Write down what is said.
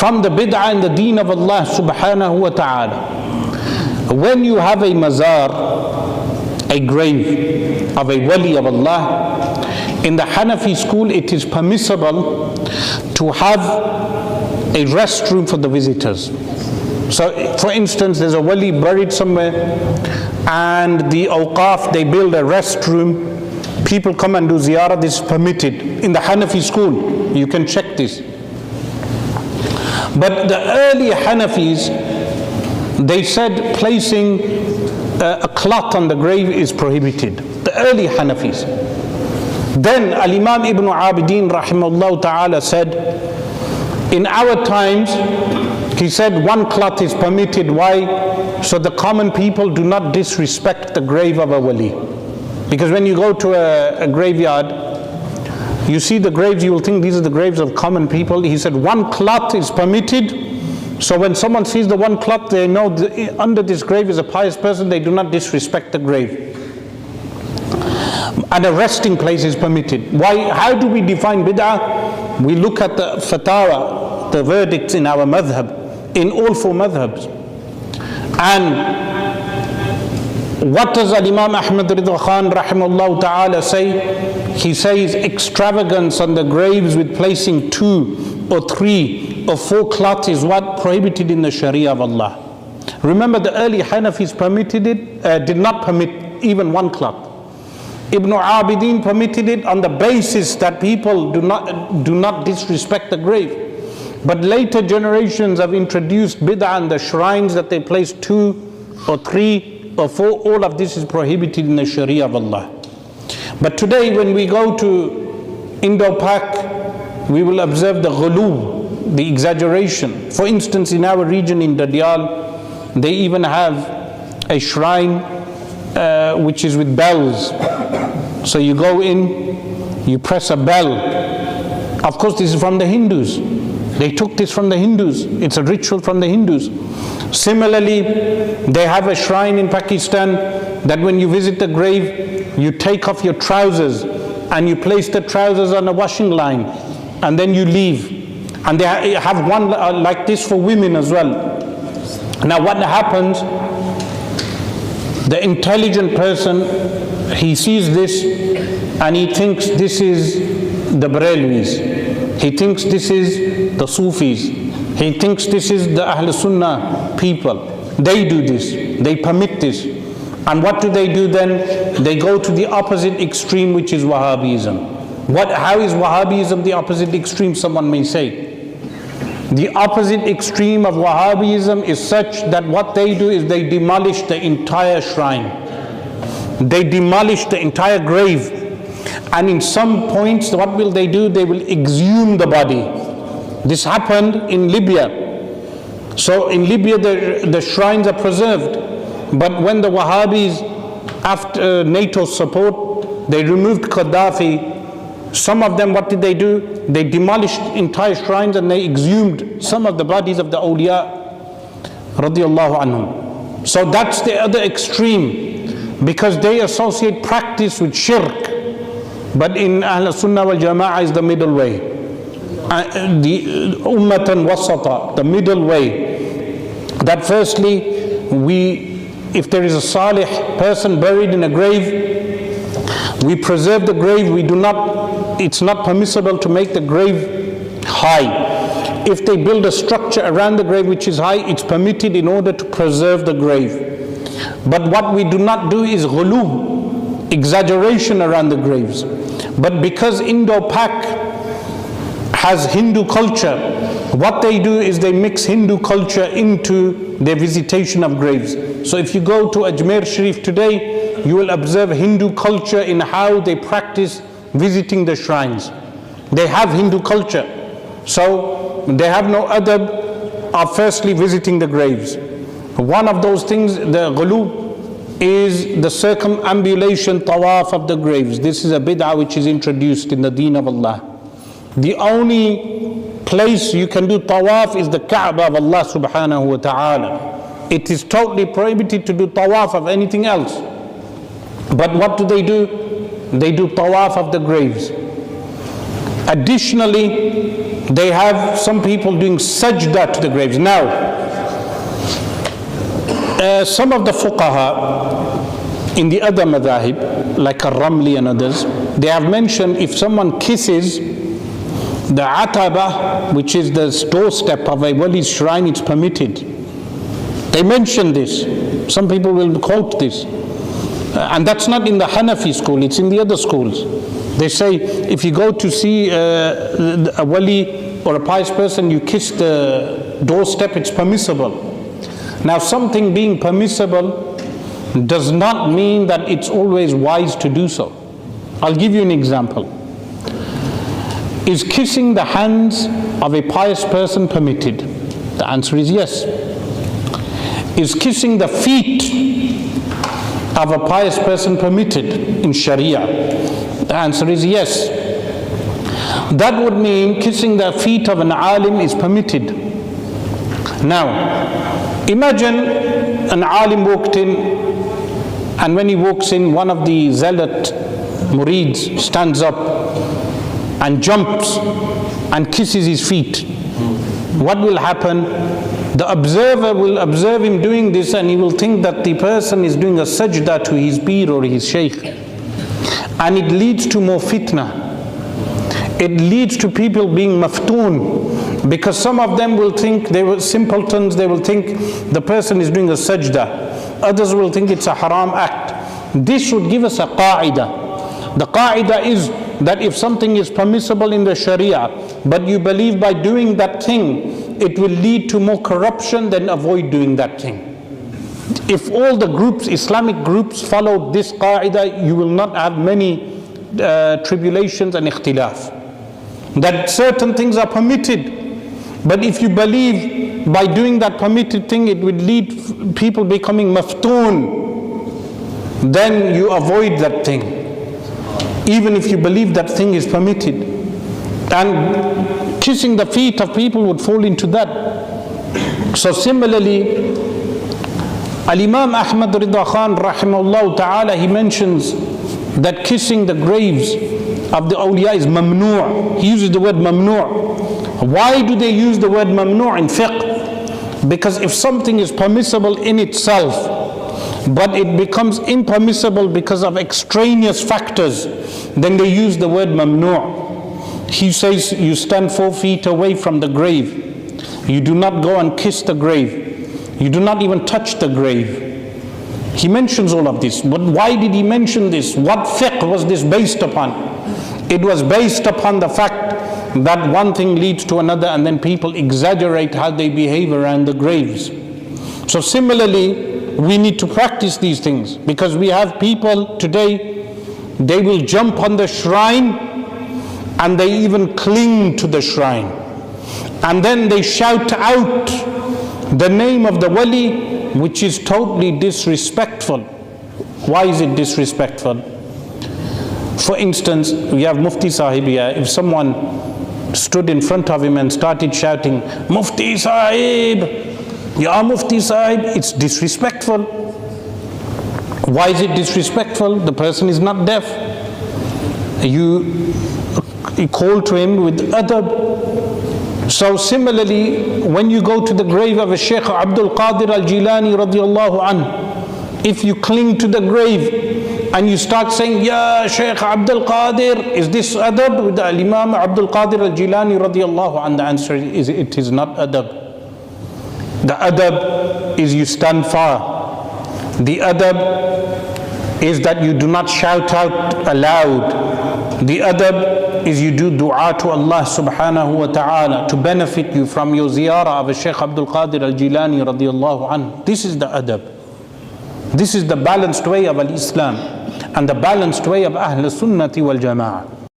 from the bid'ah in the deen of Allah subhanahu wa ta'ala. When you have a mazar, a grave of a wali of Allah, in the Hanafi school it is permissible to have a restroom for the visitors. So for instance, there's a wali buried somewhere and the awqaf, they build a restroom. People come and do ziyarah. This is permitted in the Hanafi school. You can check this. But the early Hanafis, they said placing a cloth on the grave is prohibited. The early Hanafis. Then Al-Imam Ibn Abidin rahimahullah ta'ala said, in our times, he said one cloth is permitted. Why? So the common people do not disrespect the grave of a wali. Because when you go to a graveyard, you see the graves, you will think these are the graves of common people. He said one cloth is permitted. So when someone sees the one cloth, they know under this grave is a pious person. They do not disrespect the grave. And a resting place is permitted. Why? How do we define bid'ah? We look at the fatawa, the verdicts in our madhab, in all four madhabs. And what does Imam Ahmad Ridha Khan rahimahullah ta'ala say? He says extravagance on the graves with placing 2 or 3 or 4 cloths is what prohibited in the Sharia of Allah. Remember, the early Hanafis permitted it, did not permit even 1 cloth. Ibn Abidin permitted it on the basis that people do not disrespect the grave. But later generations have introduced bid'ah in the shrines that they place 2 or 3 or 4. All of this is prohibited in the Sharia of Allah. But today when we go to Indo-Pak, we will observe the ghulu, the exaggeration. For instance, in our region in Dadial, they even have a shrine which is with bells. So you go in, you press a bell. Of course, this is from the Hindus. They took this from the Hindus. It's a ritual from the Hindus. Similarly, they have a shrine in Pakistan that when you visit the grave, you take off your trousers and you place the trousers on a washing line and then you leave. And they have one like this for women as well. Now what happens, the intelligent person, he sees this and he thinks this is the baralvis. He thinks this is the Sufis. He thinks this is the Ahl Sunnah people. They do this. They permit this. And what do they do then? They go to the opposite extreme, which is Wahhabism. How is Wahhabism the opposite extreme, someone may say? The opposite extreme of Wahhabism is such that what they do is they demolish the entire shrine. They demolish the entire grave. And in some points, what will they do? They will exhume the body. This happened in Libya. So in Libya, the shrines are preserved. But when the Wahhabis, after NATO's support, they removed Gaddafi, some of them, what did they do? They demolished entire shrines and they exhumed some of the bodies of the awliya radiyallahu anhum. So that's the other extreme, because they associate practice with shirk. But in Ahl Sunnah wal Jama'ah is the middle way. The ummatan wasata, the middle way. That firstly, if there is a salih person buried in a grave, we preserve the grave. It's not permissible to make the grave high. If they build a structure around the grave which is high, it's permitted in order to preserve the grave. But what we do not do is ghulu, exaggeration around the graves. But because Indo-Pak has Hindu culture, what they do is they mix Hindu culture into their visitation of graves. So if you go to Ajmer Sharif today, you will observe Hindu culture in how they practice visiting the shrines. They have Hindu culture. So they have no adab of firstly visiting the graves. One of those things, the ghulu, is the circumambulation tawaf of the graves. This is a bid'ah which is introduced in the deen of Allah. The only place you can do tawaf is the Kaaba of Allah subhanahu wa ta'ala. It is totally prohibited to do tawaf of anything else. But what do? They do tawaf of the graves. Additionally, they have some people doing sajda to the graves. Now, some of the fuqaha in the other madhahib, like Ar-Ramli and others, they have mentioned if someone kisses the ataba, which is the doorstep of a wali's shrine, it's permitted. They mention this. Some people will quote this. And that's not in the Hanafi school, it's in the other schools. They say if you go to see a wali or a pious person, you kiss the doorstep, it's permissible. Now, something being permissible does not mean that it's always wise to do so. I'll give you an example. Is kissing the hands of a pious person permitted? The answer is yes. Is kissing the feet of a pious person permitted in Sharia? The answer is yes. That would mean kissing the feet of an alim is permitted. Now, imagine an alim walked in, and when he walks in, one of the zealot murids stands up and jumps and kisses his feet. What will happen? The observer will observe him doing this, and he will think that the person is doing a sajda to his peer or his sheikh. And it leads to more fitna. It leads to people being maftoon, because some of them will think, they were simpletons, they will think the person is doing a sajda. Others will think it's a haram act. This should give us a qaida. The qaida is that if something is permissible in the Sharia, but you believe by doing that thing it will lead to more corruption, then avoid doing that thing. If all the groups, Islamic groups, follow this qaida, you will not have many tribulations and ikhtilaf. That certain things are permitted, but if you believe by doing that permitted thing it would lead people becoming maftoon, then you avoid that thing, even if you believe that thing is permitted. And kissing the feet of people would fall into that. So similarly, Al-Imam Ahmad Rida Khan rahimahullah ta'ala, he mentions that kissing the graves of the awliya is mamnu'. He uses the word mamnu'. Why do they use the word mamnu' in fiqh? Because if something is permissible in itself, but it becomes impermissible because of extraneous factors, then they use the word mamnu'. He says you stand 4 feet away from the grave. You do not go and kiss the grave. You do not even touch the grave. He mentions all of this. But why did he mention this? What fiqh was this based upon? It was based upon the fact that one thing leads to another, and then people exaggerate how they behave around the graves. So similarly, we need to practice these things, because we have people today, they will jump on the shrine and they even cling to the shrine, and then they shout out the name of the wali, which is totally disrespectful. Why is it disrespectful? For instance, we have Mufti Sahib here. If someone stood in front of him and started shouting, Mufti Sahib, Ya Mufti Sahib, it's disrespectful. Why is it disrespectful? The person is not deaf. You call to him with adab. So similarly, when you go to the grave of a Sheikh Abdul Qadir al-Jilani radiallahu anhu, if you cling to the grave and you start saying, Ya Sheikh Abdul Qadir, is this adab with the Imam Abdul Qadir al-Jilani radiallahu anhu? The answer is it is not adab. The adab is you stand far. The adab is that you do not shout out aloud. The adab is you do dua to Allah subhanahu wa ta'ala to benefit you from your ziyarah of Sheikh Abdul Qadir al-Jilani radiallahu anhu. This is the adab. This is the balanced way of al-Islam and the balanced way of Ahl Sunnati wal Jama'ah.